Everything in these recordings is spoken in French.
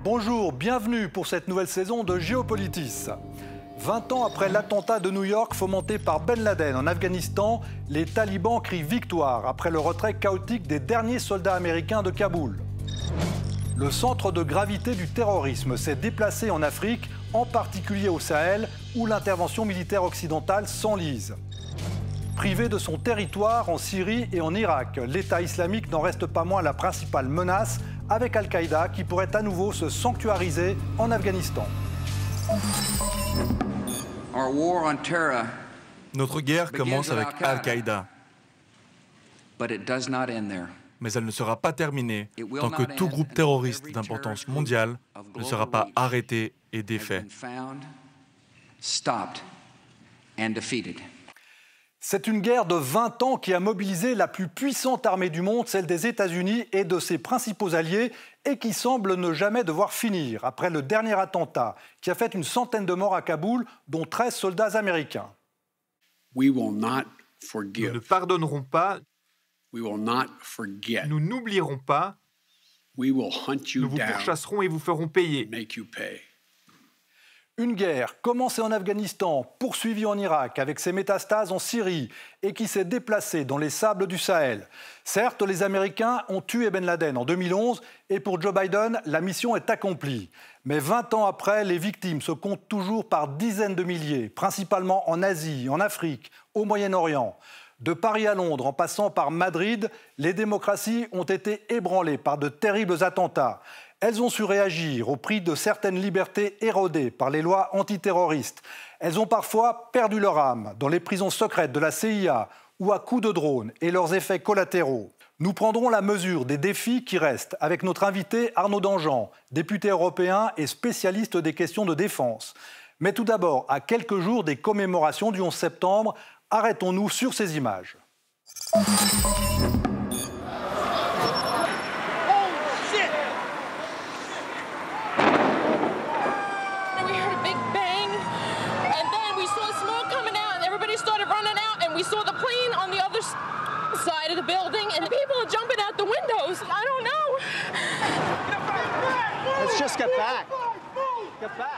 Bonjour, bienvenue pour cette nouvelle saison de Géopolitis. 20 ans après l'attentat de New York fomenté par Ben Laden en Afghanistan, les talibans crient victoire après le retrait chaotique des derniers soldats américains de Kaboul. Le centre de gravité du terrorisme s'est déplacé en Afrique, en particulier au Sahel, où l'intervention militaire occidentale s'enlise. Privé de son territoire en Syrie et en Irak, l'État islamique n'en reste pas moins la principale menace, avec Al-Qaïda qui pourrait à nouveau se sanctuariser en Afghanistan. Notre guerre commence avec Al-Qaïda. Mais elle ne sera pas terminée tant que tout groupe terroriste d'importance mondiale ne sera pas arrêté et défait. C'est une guerre de 20 ans qui a mobilisé la plus puissante armée du monde, celle des États-Unis et de ses principaux alliés, et qui semble ne jamais devoir finir, après le dernier attentat qui a fait une centaine de morts à Kaboul, dont 13 soldats américains. Nous ne pardonnerons pas, nous n'oublierons pas, nous vous pourchasserons et vous ferons payer. Une guerre commencée en Afghanistan, poursuivie en Irak avec ses métastases en Syrie et qui s'est déplacée dans les sables du Sahel. Certes, les Américains ont tué Ben Laden en 2011 et pour Joe Biden, la mission est accomplie. Mais 20 ans après, les victimes se comptent toujours par dizaines de milliers, principalement en Asie, en Afrique, au Moyen-Orient. De Paris à Londres, en passant par Madrid, les démocraties ont été ébranlées par de terribles attentats. Elles ont su réagir au prix de certaines libertés érodées par les lois antiterroristes. Elles ont parfois perdu leur âme dans les prisons secrètes de la CIA ou à coups de drone et leurs effets collatéraux. Nous prendrons la mesure des défis qui restent avec notre invité Arnaud Danjean, député européen et spécialiste des questions de défense. Mais tout d'abord, à quelques jours des commémorations du 11 septembre, arrêtons-nous sur ces images.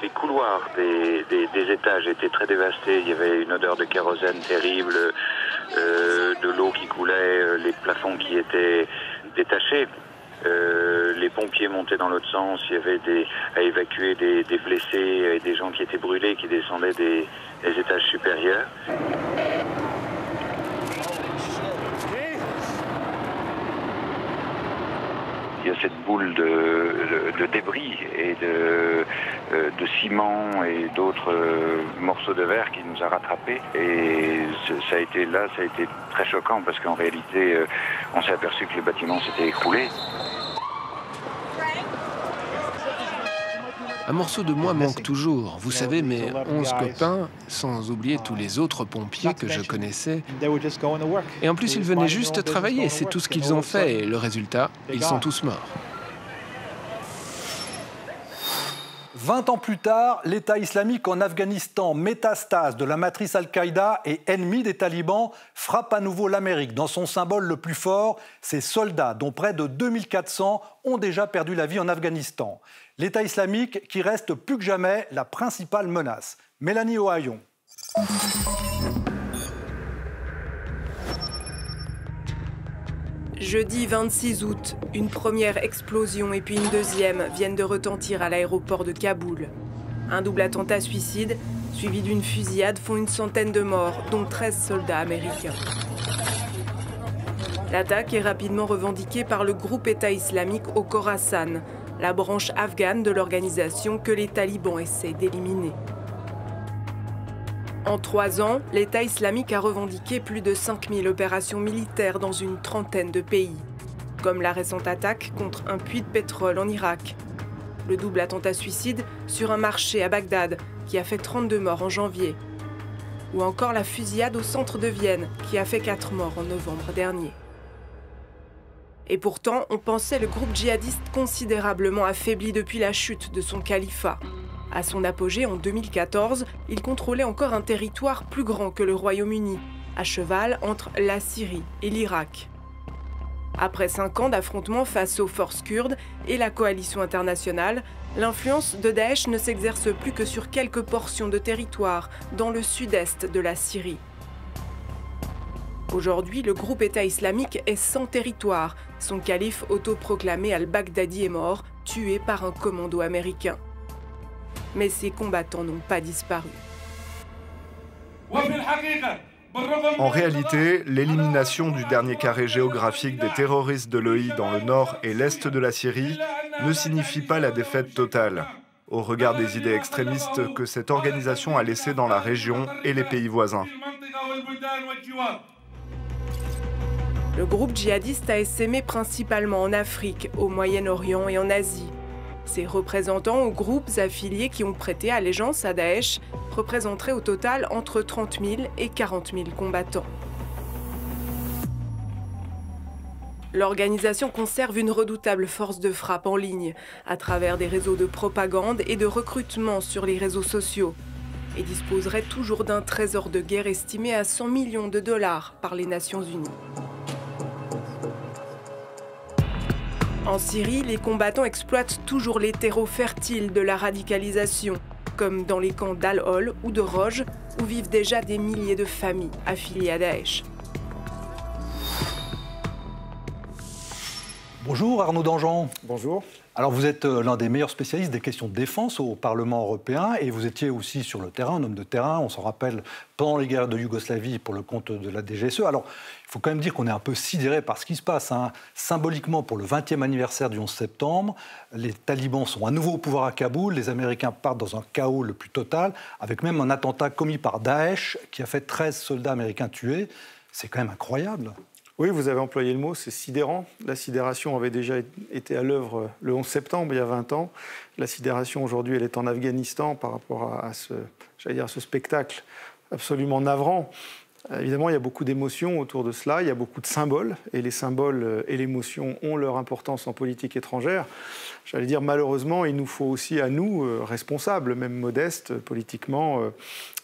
Les couloirs des étages étaient très dévastés. Il y avait une odeur de kérosène terrible, de l'eau qui coulait, les plafonds qui étaient détachés. Les pompiers montaient dans l'autre sens. Il y avait à évacuer des blessés et des gens qui étaient brûlés qui descendaient des étages supérieurs. Il y a cette boule de débris et de ciment et d'autres morceaux de verre qui nous a rattrapés. Et ça a été très choquant parce qu'en réalité, on s'est aperçu que le bâtiment s'était écroulé. Un morceau de moi manque toujours, vous savez, mes 11 copains, sans oublier tous les autres pompiers que je connaissais. Et en plus, ils venaient juste travailler, c'est tout ce qu'ils ont fait, et le résultat, ils sont tous morts. 20 ans plus tard, l'État islamique en Afghanistan, métastase de la matrice Al-Qaïda et ennemi des talibans, frappe à nouveau l'Amérique dans son symbole le plus fort, ses soldats, dont près de 2400 ont déjà perdu la vie en Afghanistan. L'État islamique qui reste plus que jamais la principale menace. Mélanie Ohayon. Jeudi 26 août, une première explosion et puis une deuxième viennent de retentir à l'aéroport de Kaboul. Un double attentat suicide, suivi d'une fusillade, font une centaine de morts, dont 13 soldats américains. L'attaque est rapidement revendiquée par le groupe État islamique au Khorasan, la branche afghane de l'organisation que les talibans essaient d'éliminer. En 3 ans, l'État islamique a revendiqué plus de 5000 opérations militaires dans une trentaine de pays, comme la récente attaque contre un puits de pétrole en Irak, le double attentat suicide sur un marché à Bagdad qui a fait 32 morts en janvier, ou encore la fusillade au centre de Vienne, qui a fait 4 morts en novembre dernier. Et pourtant, on pensait le groupe djihadiste considérablement affaibli depuis la chute de son califat. À son apogée en 2014, il contrôlait encore un territoire plus grand que le Royaume-Uni, à cheval entre la Syrie et l'Irak. Après 5 ans d'affrontements face aux forces kurdes et la coalition internationale, l'influence de Daesh ne s'exerce plus que sur quelques portions de territoire dans le sud-est de la Syrie. Aujourd'hui, le groupe État islamique est sans territoire. Son calife autoproclamé al-Baghdadi est mort, tué par un commando américain. Mais ses combattants n'ont pas disparu. En réalité, l'élimination du dernier carré géographique des terroristes de l'EI dans le nord et l'est de la Syrie ne signifie pas la défaite totale, au regard des idées extrémistes que cette organisation a laissées dans la région et les pays voisins. Le groupe djihadiste a essaimé principalement en Afrique, au Moyen-Orient et en Asie. Ses représentants ou groupes affiliés qui ont prêté allégeance à Daesh représenteraient au total entre 30 000 et 40 000 combattants. L'organisation conserve une redoutable force de frappe en ligne, à travers des réseaux de propagande et de recrutement sur les réseaux sociaux, et disposerait toujours d'un trésor de guerre estimé à 100 millions de dollars par les Nations Unies. En Syrie, les combattants exploitent toujours les terreaux fertiles de la radicalisation, comme dans les camps d'Al-Hol ou de Roj, où vivent déjà des milliers de familles affiliées à Daesh. Bonjour Arnaud Dangean. Bonjour. Alors vous êtes l'un des meilleurs spécialistes des questions de défense au Parlement européen et vous étiez aussi sur le terrain, un homme de terrain, on s'en rappelle, pendant les guerres de Yougoslavie pour le compte de la DGSE. Alors il faut quand même dire qu'on est un peu sidéré par ce qui se passe. Symboliquement, pour le 20e anniversaire du 11 septembre, les talibans sont à nouveau au pouvoir à Kaboul, les Américains partent dans un chaos le plus total, avec même un attentat commis par Daesh qui a fait 13 soldats américains tués. C'est quand même incroyable. Oui, vous avez employé le mot, c'est sidérant. La sidération avait déjà été à l'œuvre le 11 septembre, il y a 20 ans. La sidération, aujourd'hui, elle est en Afghanistan par rapport à ce spectacle absolument navrant. Évidemment, il y a beaucoup d'émotions autour de cela, il y a beaucoup de symboles, et les symboles et l'émotion ont leur importance en politique étrangère. J'allais dire, malheureusement, il nous faut aussi à nous, responsables, même modestes, politiquement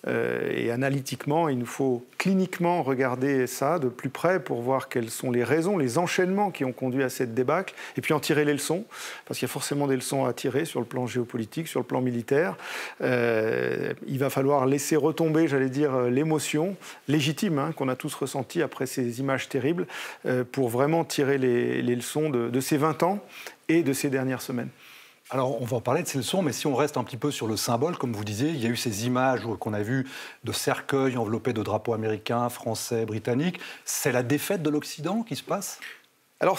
et analytiquement, il nous faut cliniquement regarder ça de plus près pour voir quelles sont les raisons, les enchaînements qui ont conduit à cette débâcle, et puis en tirer les leçons, parce qu'il y a forcément des leçons à tirer sur le plan géopolitique, sur le plan militaire. Il va falloir laisser retomber, j'allais dire, l'émotion légitime qu'on a tous ressentie après ces images terribles, pour vraiment tirer les leçons de ces 20 ans et de ces dernières semaines. Alors, on va en parler de ces leçons, mais si on reste un petit peu sur le symbole, comme vous disiez, il y a eu ces images qu'on a vues de cercueils enveloppés de drapeaux américains, français, britanniques. C'est la défaite de l'Occident qui se passe ? Alors,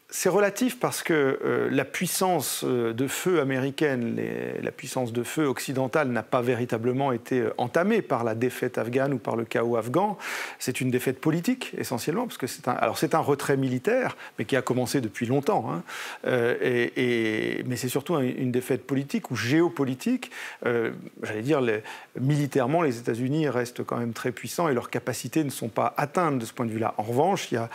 c'est relatif parce que la puissance de feu américaine, la puissance de feu occidentale n'a pas véritablement été entamée par la défaite afghane ou par le chaos afghan. C'est une défaite politique, essentiellement, parce que c'est un retrait militaire, mais qui a commencé depuis longtemps. Mais c'est surtout une défaite politique ou géopolitique. J'allais dire, militairement, les États-Unis restent quand même très puissants et leurs capacités ne sont pas atteintes de ce point de vue-là. En revanche, il y a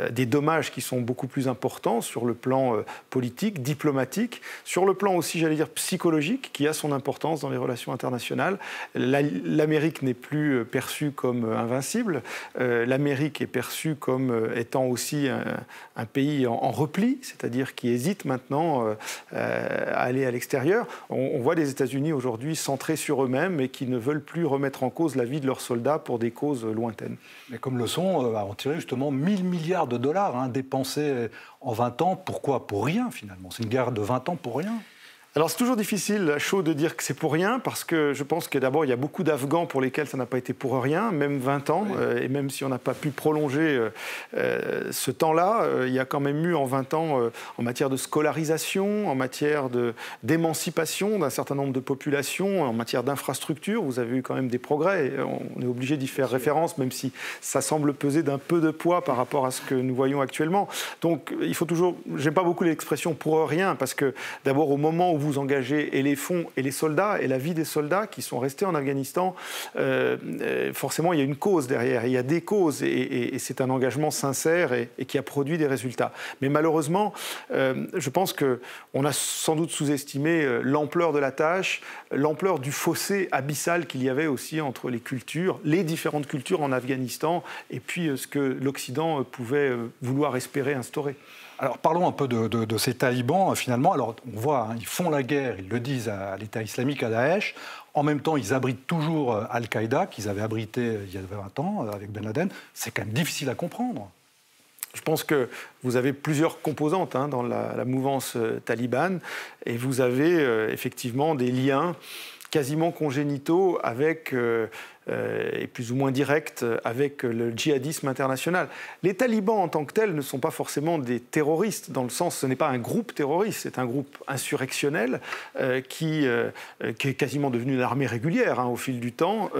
des dommages qui sont beaucoup plus importants sur le plan politique, diplomatique, sur le plan aussi, j'allais dire, psychologique, qui a son importance dans les relations internationales. L'Amérique n'est plus perçue comme invincible. L'Amérique est perçue comme étant aussi un pays en repli, c'est-à-dire qui hésite maintenant à aller à l'extérieur. On voit des États-Unis aujourd'hui centrés sur eux-mêmes et qui ne veulent plus remettre en cause la vie de leurs soldats pour des causes lointaines. Mais comme leçon, à en tirer justement 1 000 milliards de dollars dépensés en 20 ans. Pourquoi ? Pour rien, finalement. C'est une guerre de 20 ans pour rien. Alors c'est toujours difficile, à chaud, de dire que c'est pour rien, parce que je pense que d'abord il y a beaucoup d'Afghans pour lesquels ça n'a pas été pour rien, même 20 ans, oui. Et même si on n'a pas pu prolonger ce temps-là, il y a quand même eu en 20 ans, en matière de scolarisation, en matière d'émancipation d'un certain nombre de populations, en matière d'infrastructure, vous avez eu quand même des progrès, on est obligé d'y faire référence, même si ça semble peser d'un peu de poids par rapport à ce que nous voyons actuellement. Donc il faut toujours, j'aime pas beaucoup l'expression pour rien, parce que d'abord au moment où vous engagez et les fonds et les soldats et la vie des soldats qui sont restés en Afghanistan, forcément il y a une cause derrière, il y a des causes et c'est un engagement sincère et qui a produit des résultats. Mais malheureusement, je pense qu'on a sans doute sous-estimé l'ampleur de la tâche, l'ampleur du fossé abyssal qu'il y avait aussi entre les cultures, les différentes cultures en Afghanistan et puis ce que l'Occident pouvait vouloir espérer instaurer. Alors parlons un peu de ces talibans finalement. Alors on voit, ils font la guerre, ils le disent à l'État islamique, à Daesh. En même temps, ils abritent toujours Al-Qaïda, qu'ils avaient abrité il y a 20 ans avec Ben Laden. C'est quand même difficile à comprendre. Je pense que vous avez plusieurs composantes dans la mouvance talibane et vous avez effectivement des liens quasiment congénitaux avec, et plus ou moins directs avec le djihadisme international. Les talibans en tant que tels ne sont pas forcément des terroristes, dans le sens, ce n'est pas un groupe terroriste, c'est un groupe insurrectionnel qui est quasiment devenu une armée régulière au fil du temps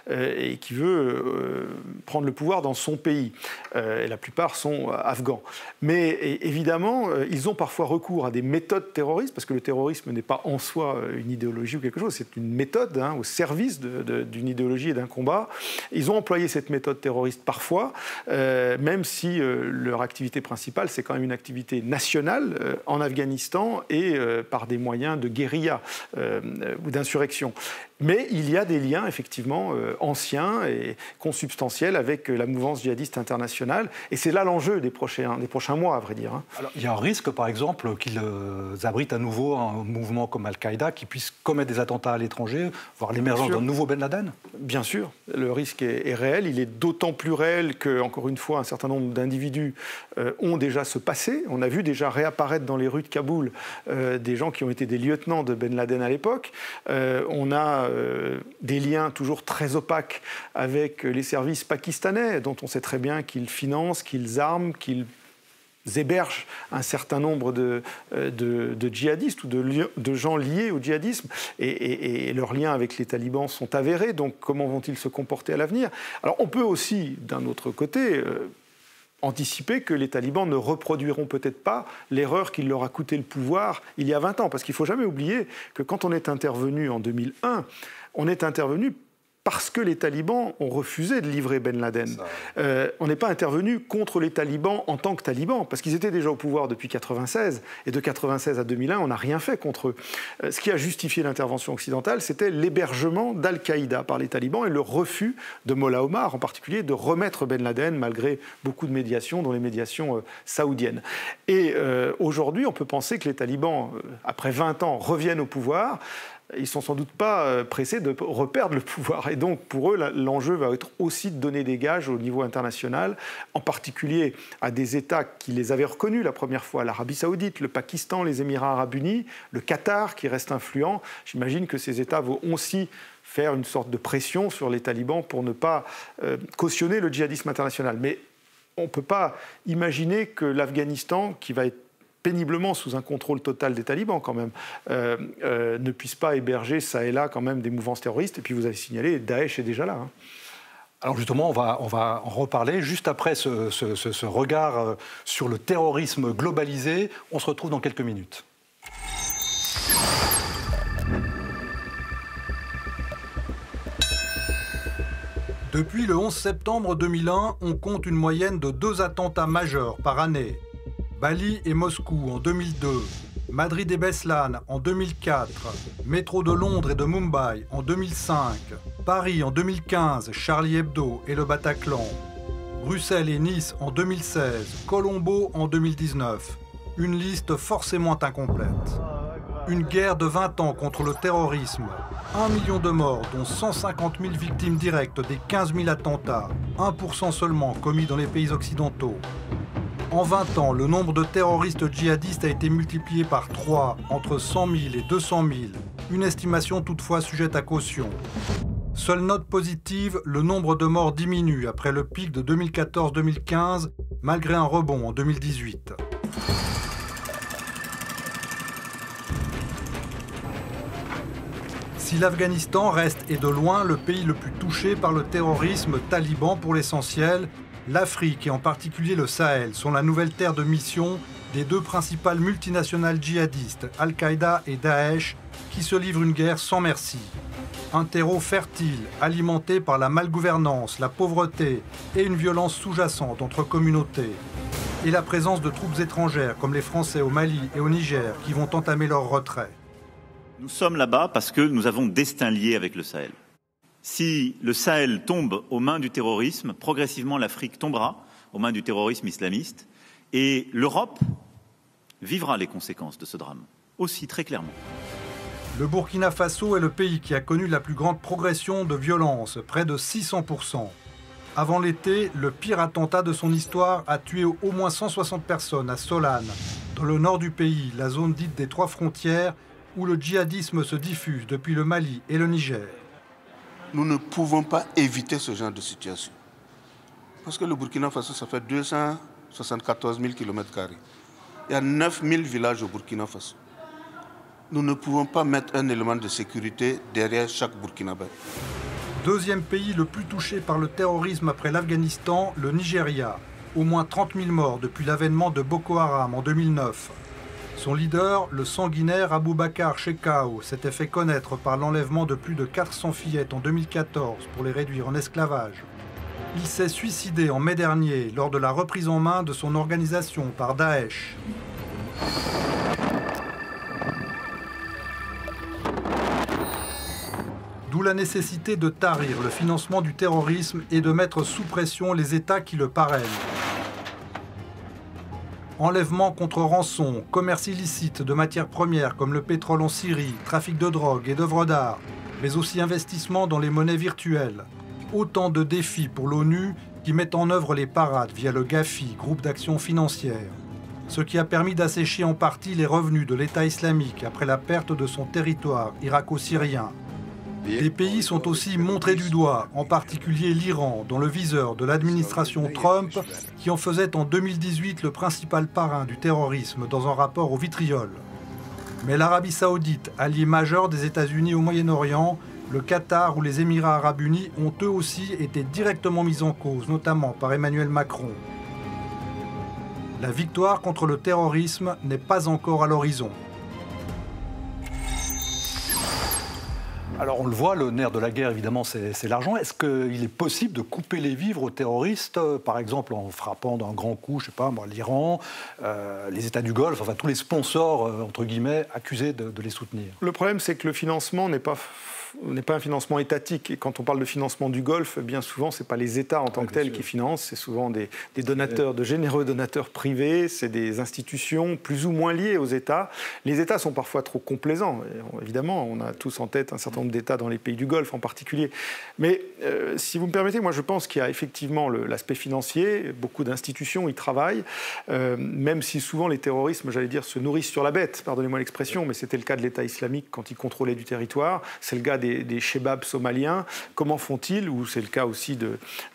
et qui veut prendre le pouvoir dans son pays. Et la plupart sont afghans. Mais évidemment, ils ont parfois recours à des méthodes terroristes, parce que le terrorisme n'est pas en soi une idéologie ou quelque chose, c'est une méthode au service d'une idéologie et d'un combat. Ils ont employé cette méthode terroriste parfois, même si leur activité principale, c'est quand même une activité nationale en Afghanistan et par des moyens de guérilla ou d'insurrection. Mais il y a des liens, effectivement, anciens et consubstantiels avec la mouvance djihadiste internationale. Et c'est là l'enjeu des prochains mois, à vrai dire. Alors, il y a un risque, par exemple, qu'ils abritent à nouveau un mouvement comme Al-Qaïda qui puisse commettre des attentats à l'étranger, voire l'émergence d'un nouveau Ben Laden ? Bien sûr, le risque est réel. Il est d'autant plus réel que, encore une fois, un certain nombre d'individus ont déjà ce passé. On a vu déjà réapparaître dans les rues de Kaboul des gens qui ont été des lieutenants de Ben Laden à l'époque. On a des liens toujours très opaques avec les services pakistanais, dont on sait très bien qu'ils financent, qu'ils arment, qu'ils hébergent un certain nombre de djihadistes ou de gens liés au djihadisme. Et leurs liens avec les talibans sont avérés. Donc comment vont-ils se comporter à l'avenir ? Alors on peut aussi, d'un autre côté, anticiper que les talibans ne reproduiront peut-être pas l'erreur qui leur a coûté le pouvoir il y a 20 ans. Parce qu'il ne faut jamais oublier que quand on est intervenu en 2001, on est intervenu parce que les talibans ont refusé de livrer Ben Laden. On n'est pas intervenu contre les talibans en tant que talibans, parce qu'ils étaient déjà au pouvoir depuis 1996, et de 1996 à 2001, on n'a rien fait contre eux. Ce qui a justifié l'intervention occidentale, c'était l'hébergement d'Al-Qaïda par les talibans et le refus de Mollah Omar, en particulier, de remettre Ben Laden, malgré beaucoup de médiations, dont les médiations saoudiennes. Et aujourd'hui, on peut penser que les talibans, après 20 ans, reviennent au pouvoir. Ils ne sont sans doute pas pressés de reperdre le pouvoir. Et donc, pour eux, l'enjeu va être aussi de donner des gages au niveau international, en particulier à des États qui les avaient reconnus la première fois, l'Arabie Saoudite, le Pakistan, les Émirats Arabes Unis, le Qatar, qui reste influent. J'imagine que ces États vont aussi faire une sorte de pression sur les talibans pour ne pas cautionner le djihadisme international. Mais on ne peut pas imaginer que l'Afghanistan, qui va être péniblement sous un contrôle total des talibans quand même, ne puisse pas héberger ça et là quand même des mouvances terroristes. Et puis vous avez signalé, Daesh est déjà là. Alors justement, on va en reparler juste après ce regard sur le terrorisme globalisé. On se retrouve dans quelques minutes. Depuis le 11 septembre 2001, on compte une moyenne de 2 attentats majeurs par année. Bali et Moscou en 2002, Madrid et Beslan en 2004, métro de Londres et de Mumbai en 2005, Paris en 2015, Charlie Hebdo et le Bataclan, Bruxelles et Nice en 2016, Colombo en 2019. Une liste forcément incomplète. Une guerre de 20 ans contre le terrorisme, 1 million de morts, dont 150 000 victimes directes des 15 000 attentats, 1% seulement commis dans les pays occidentaux. En 20 ans, le nombre de terroristes djihadistes a été multiplié par 3, entre 100 000 et 200 000, une estimation toutefois sujette à caution. Seule note positive, le nombre de morts diminue après le pic de 2014-2015, malgré un rebond en 2018. Si l'Afghanistan reste et de loin le pays le plus touché par le terrorisme taliban pour l'essentiel, l'Afrique et en particulier le Sahel sont la nouvelle terre de mission des deux principales multinationales djihadistes, Al-Qaïda et Daesh, qui se livrent une guerre sans merci. Un terreau fertile, alimenté par la malgouvernance, la pauvreté et une violence sous-jacente entre communautés. Et la présence de troupes étrangères comme les Français au Mali et au Niger qui vont entamer leur retrait. Nous sommes là-bas parce que nous avons destin lié avec le Sahel. Si le Sahel tombe aux mains du terrorisme, progressivement l'Afrique tombera aux mains du terrorisme islamiste et l'Europe vivra les conséquences de ce drame, aussi très clairement. Le Burkina Faso est le pays qui a connu la plus grande progression de violence, près de 600%. Avant l'été, le pire attentat de son histoire a tué au moins 160 personnes à Solane, dans le nord du pays, la zone dite des trois frontières, où le djihadisme se diffuse depuis le Mali et le Niger. Nous ne pouvons pas éviter ce genre de situation. Parce que le Burkina Faso, ça fait 274 000 km². Il y a 9 000 villages au Burkina Faso. Nous ne pouvons pas mettre un élément de sécurité derrière chaque Burkinabé. Deuxième pays le plus touché par le terrorisme après l'Afghanistan, le Nigeria. Au moins 30 000 morts depuis l'avènement de Boko Haram en 2009. Son leader, le sanguinaire Abubakar Shekau, s'était fait connaître par l'enlèvement de plus de 400 fillettes en 2014 pour les réduire en esclavage. Il s'est suicidé en mai dernier lors de la reprise en main de son organisation par Daesh. D'où la nécessité de tarir le financement du terrorisme et de mettre sous pression les États qui le parrainent. Enlèvement contre rançon, commerce illicite de matières premières comme le pétrole en Syrie, trafic de drogue et d'œuvres d'art, mais aussi investissement dans les monnaies virtuelles. Autant de défis pour l'ONU qui met en œuvre les parades via le GAFI, groupe d'action financière. Ce qui a permis d'assécher en partie les revenus de l'État islamique après la perte de son territoire irako-syrien. Les pays sont aussi montrés du doigt, en particulier l'Iran, dans le viseur de l'administration Trump, qui en faisait en 2018 le principal parrain du terrorisme dans un rapport au vitriol. Mais l'Arabie saoudite, allié majeur des États-Unis au Moyen-Orient, le Qatar ou les Émirats arabes unis ont eux aussi été directement mis en cause, notamment par Emmanuel Macron. La victoire contre le terrorisme n'est pas encore à l'horizon. Alors on le voit, le nerf de la guerre évidemment c'est l'argent. Est-ce qu'il est possible de couper les vivres aux terroristes, par exemple en frappant d'un grand coup, je sais pas moi, l'Iran, les États du Golfe, enfin tous les sponsors entre guillemets accusés de les soutenir? Le problème c'est que le financement n'est pas un financement étatique. Et quand on parle de financement du Golfe, bien souvent, ce n'est pas les États en tant que tels qui financent, c'est souvent des donateurs, de généreux donateurs privés, c'est des institutions plus ou moins liées aux États. Les États sont parfois trop complaisants. Et évidemment, on a tous en tête un certain nombre d'États dans les pays du Golfe en particulier. Mais si vous me permettez, moi je pense qu'il y a effectivement l'aspect financier, beaucoup d'institutions y travaillent, même si souvent les terrorismes, j'allais dire, se nourrissent sur la bête, pardonnez-moi l'expression, mais c'était le cas de l'État islamique quand il contrôlait du territoire, c'est le cas des shebabs somaliens. Comment font-ils, ou c'est le cas aussi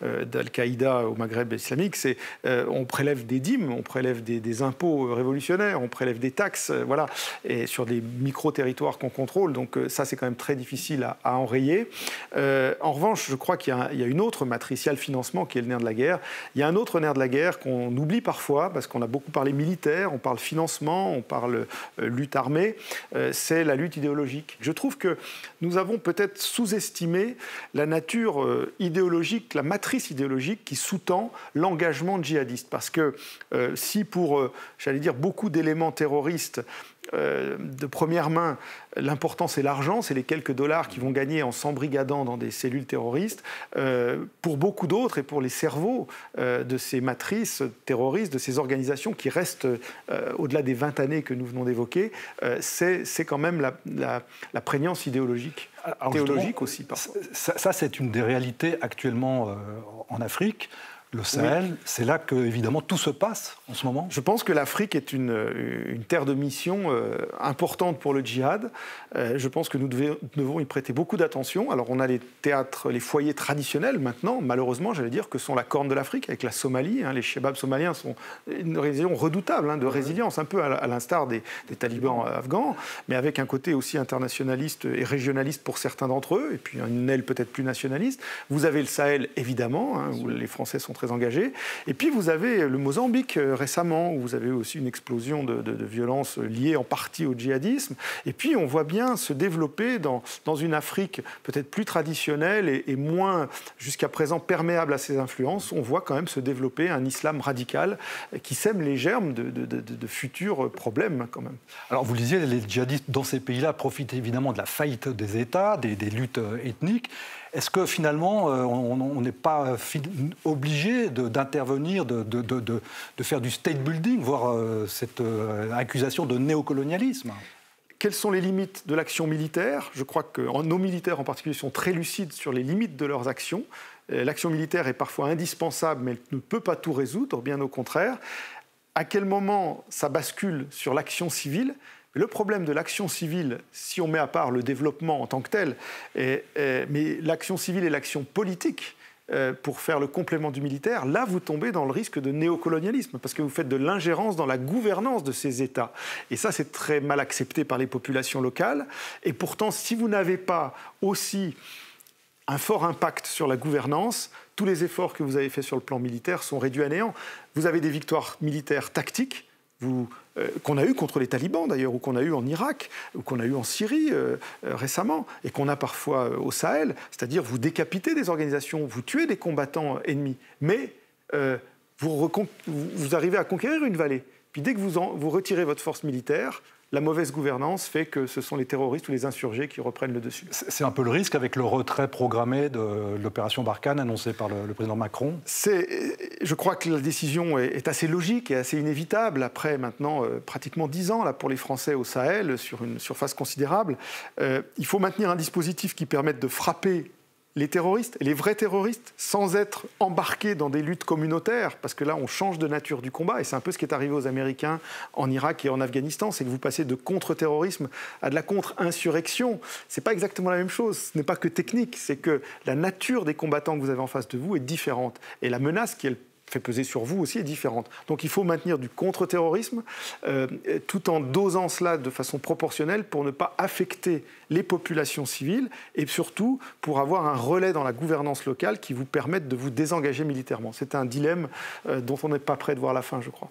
d'Al-Qaïda au Maghreb islamique, on prélève des dîmes, on prélève des impôts révolutionnaires, on prélève des taxes, voilà, et sur des micro-territoires qu'on contrôle, donc ça c'est quand même très difficile à enrayer. En revanche, je crois qu'il y a une autre matrice, il y a le financement qui est le nerf de la guerre, il y a un autre nerf de la guerre qu'on oublie parfois, parce qu'on a beaucoup parlé militaire, on parle financement, on parle lutte armée, c'est la lutte idéologique. Je trouve que nous avons peut-être sous-estimé la nature idéologique, la matrice idéologique qui sous-tend l'engagement djihadiste. Parce que si pour, j'allais dire, beaucoup d'éléments terroristes de première main, l'important c'est l'argent, c'est les quelques dollars qu'ils vont gagner en s'embrigadant dans des cellules terroristes. Pour beaucoup d'autres et pour les cerveaux de ces matrices terroristes, de ces organisations qui restent au-delà des 20 années que nous venons d'évoquer, c'est quand même la prégnance idéologique. Alors théologique aussi parfois. Ça c'est une des réalités actuellement en Afrique. Le Sahel, oui. C'est là que, évidemment, tout se passe en ce moment. Je pense que l'Afrique est une terre de mission importante pour le djihad. Je pense que nous devons y prêter beaucoup d'attention. Alors, on a les théâtres, les foyers traditionnels maintenant, malheureusement, j'allais dire, que sont la Corne de l'Afrique, avec la Somalie. Les shebabs somaliens sont une région redoutable de résilience, un peu à l'instar des talibans afghans, mais avec un côté aussi internationaliste et régionaliste pour certains d'entre eux, et puis une aile peut-être plus nationaliste. Vous avez le Sahel, évidemment, où les Français sont très très engagés. Et puis vous avez le Mozambique récemment, où vous avez aussi une explosion de violences liées en partie au djihadisme. Et puis on voit bien se développer dans une Afrique peut-être plus traditionnelle et moins jusqu'à présent perméable à ces influences, on voit quand même se développer un islam radical qui sème les germes de futurs problèmes quand même. Alors vous le disiez, les djihadistes dans ces pays-là profitent évidemment de la faillite des États, des luttes ethniques. Est-ce que finalement on n'est pas obligé d'intervenir, de faire du state building, voire cette accusation de néocolonialisme ? Quelles sont les limites de l'action militaire ? Je crois que nos militaires en particulier sont très lucides sur les limites de leurs actions. L'action militaire est parfois indispensable, mais elle ne peut pas tout résoudre, bien au contraire. À quel moment ça bascule sur l'action civile ? Le problème de l'action civile, si on met à part le développement en tant que tel, mais l'action civile et l'action politique, pour faire le complément du militaire, là vous tombez dans le risque de néocolonialisme, parce que vous faites de l'ingérence dans la gouvernance de ces États. Et ça, c'est très mal accepté par les populations locales. Et pourtant, si vous n'avez pas aussi un fort impact sur la gouvernance, tous les efforts que vous avez faits sur le plan militaire sont réduits à néant. Vous avez des victoires militaires tactiques, qu'on a eu contre les talibans d'ailleurs, ou qu'on a eu en Irak, ou qu'on a eu en Syrie récemment, et qu'on a parfois au Sahel, c'est-à-dire vous décapitez des organisations, vous tuez des combattants ennemis, mais vous arrivez à conquérir une vallée. Puis dès que vous retirez votre force militaire, la mauvaise gouvernance fait que ce sont les terroristes ou les insurgés qui reprennent le dessus. C'est un peu le risque avec le retrait programmé de l'opération Barkhane annoncée par le président Macron. Je crois que la décision est assez logique et assez inévitable. Après maintenant pratiquement 10 ans là, pour les Français au Sahel, sur une surface considérable, il faut maintenir un dispositif qui permette de frapper les terroristes, les vrais terroristes, sans être embarqués dans des luttes communautaires, parce que là, on change de nature du combat, et c'est un peu ce qui est arrivé aux Américains en Irak et en Afghanistan, c'est que vous passez de contre-terrorisme à de la contre-insurrection. C'est pas exactement la même chose, ce n'est pas que technique, c'est que la nature des combattants que vous avez en face de vous est différente, et la menace qu'elle fait peser sur vous aussi est différente. Donc il faut maintenir du contre-terrorisme tout en dosant cela de façon proportionnelle pour ne pas affecter les populations civiles et surtout pour avoir un relais dans la gouvernance locale qui vous permette de vous désengager militairement. C'est un dilemme dont on n'est pas prêt de voir la fin, je crois.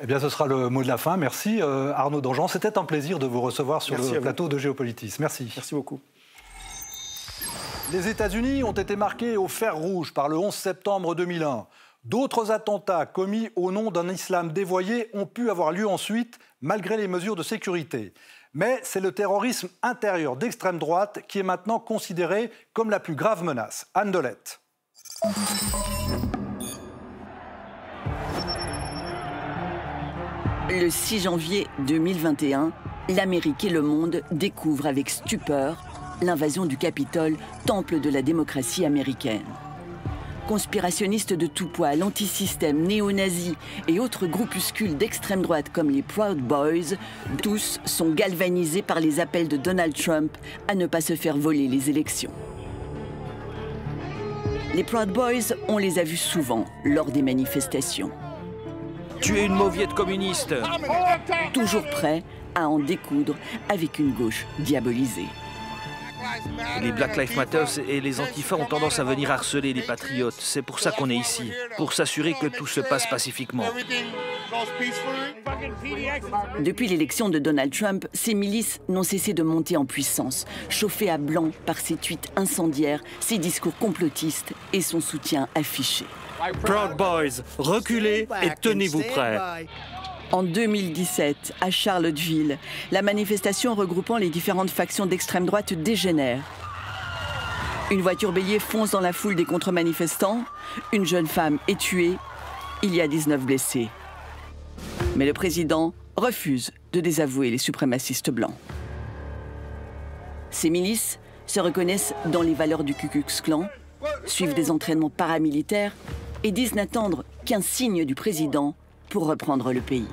Eh bien, ce sera le mot de la fin. Merci Arnaud Danjean. C'était un plaisir de vous recevoir sur le plateau de Géopolitis. Merci. Merci beaucoup. Les États-Unis ont été marqués au fer rouge par le 11 septembre 2001. D'autres attentats commis au nom d'un islam dévoyé ont pu avoir lieu ensuite, malgré les mesures de sécurité. Mais c'est le terrorisme intérieur d'extrême droite qui est maintenant considéré comme la plus grave menace. Anne Delette. Le 6 janvier 2021, l'Amérique et le monde découvrent avec stupeur l'invasion du Capitole, temple de la démocratie américaine. Conspirationnistes de tout poil, antisystèmes, néo-nazis et autres groupuscules d'extrême droite comme les Proud Boys, tous sont galvanisés par les appels de Donald Trump à ne pas se faire voler les élections. Les Proud Boys, on les a vus souvent lors des manifestations. Tu es une mauviette communiste. Toujours prêts à en découdre avec une gauche diabolisée. Les Black Lives Matter et les Antifa ont tendance à venir harceler les patriotes. C'est pour ça qu'on est ici, pour s'assurer que tout se passe pacifiquement. Depuis l'élection de Donald Trump, ces milices n'ont cessé de monter en puissance, chauffées à blanc par ses tweets incendiaires, ses discours complotistes et son soutien affiché. Proud Boys, reculez et tenez-vous prêts. En 2017, à Charlottesville, la manifestation regroupant les différentes factions d'extrême droite dégénère. Une voiture bélier fonce dans la foule des contre-manifestants. Une jeune femme est tuée. Il y a 19 blessés. Mais le président refuse de désavouer les suprémacistes blancs. Ces milices se reconnaissent dans les valeurs du Ku Klux Klan, suivent des entraînements paramilitaires et disent n'attendre qu'un signe du président pour reprendre le pays.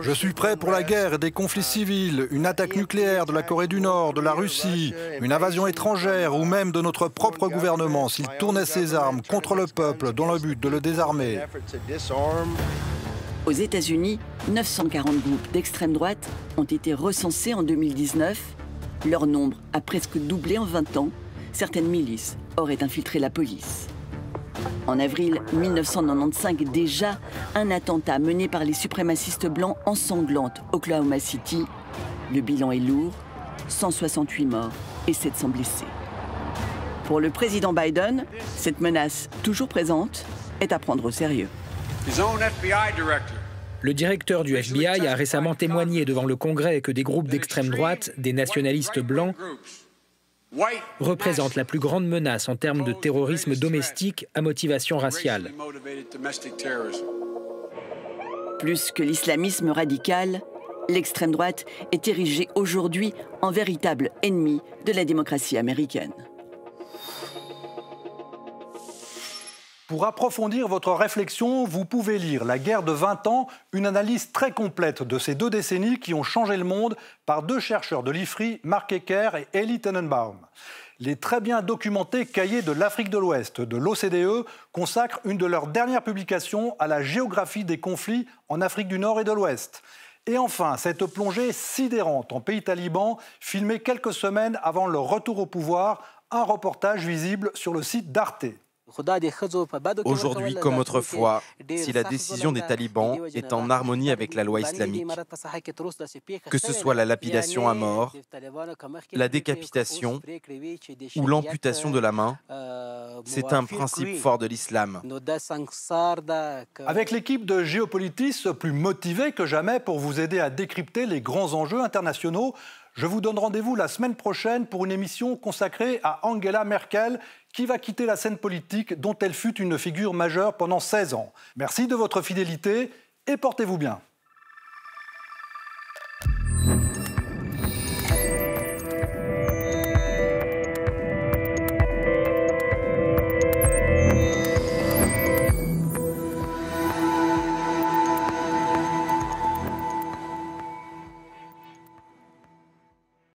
Je suis prêt pour la guerre et des conflits civils, une attaque nucléaire de la Corée du Nord, de la Russie, une invasion étrangère ou même de notre propre gouvernement s'il tournait ses armes contre le peuple dans le but de le désarmer. Aux États-Unis, 940 groupes d'extrême droite ont été recensés en 2019. Leur nombre a presque doublé en 20 ans. Certaines milices auraient infiltré la police. En avril 1995, déjà, un attentat mené par les suprémacistes blancs ensanglante Oklahoma City. Le bilan est lourd, 168 morts et 700 blessés. Pour le président Biden, cette menace toujours présente est à prendre au sérieux. Le directeur du FBI a récemment témoigné devant le Congrès que des groupes d'extrême droite, des nationalistes blancs, représentent la plus grande menace en termes de terrorisme domestique à motivation raciale. Plus que l'islamisme radical, l'extrême droite est érigée aujourd'hui en véritable ennemi de la démocratie américaine. Pour approfondir votre réflexion, vous pouvez lire La guerre de 20 ans, une analyse très complète de ces 2 décennies qui ont changé le monde par 2 chercheurs de l'IFRI, Mark Ecker et Elie Tenenbaum. Les très bien documentés cahiers de l'Afrique de l'Ouest de l'OCDE consacrent une de leurs dernières publications à la géographie des conflits en Afrique du Nord et de l'Ouest. Et enfin, cette plongée sidérante en pays taliban, filmée quelques semaines avant leur retour au pouvoir, un reportage visible sur le site d'Arte. Aujourd'hui comme autrefois, si la décision des talibans est en harmonie avec la loi islamique, que ce soit la lapidation à mort, la décapitation ou l'amputation de la main, c'est un principe fort de l'islam. Avec l'équipe de Géopolitis, plus motivée que jamais pour vous aider à décrypter les grands enjeux internationaux, je vous donne rendez-vous la semaine prochaine pour une émission consacrée à Angela Merkel, qui va quitter la scène politique dont elle fut une figure majeure pendant 16 ans. Merci de votre fidélité et portez-vous bien.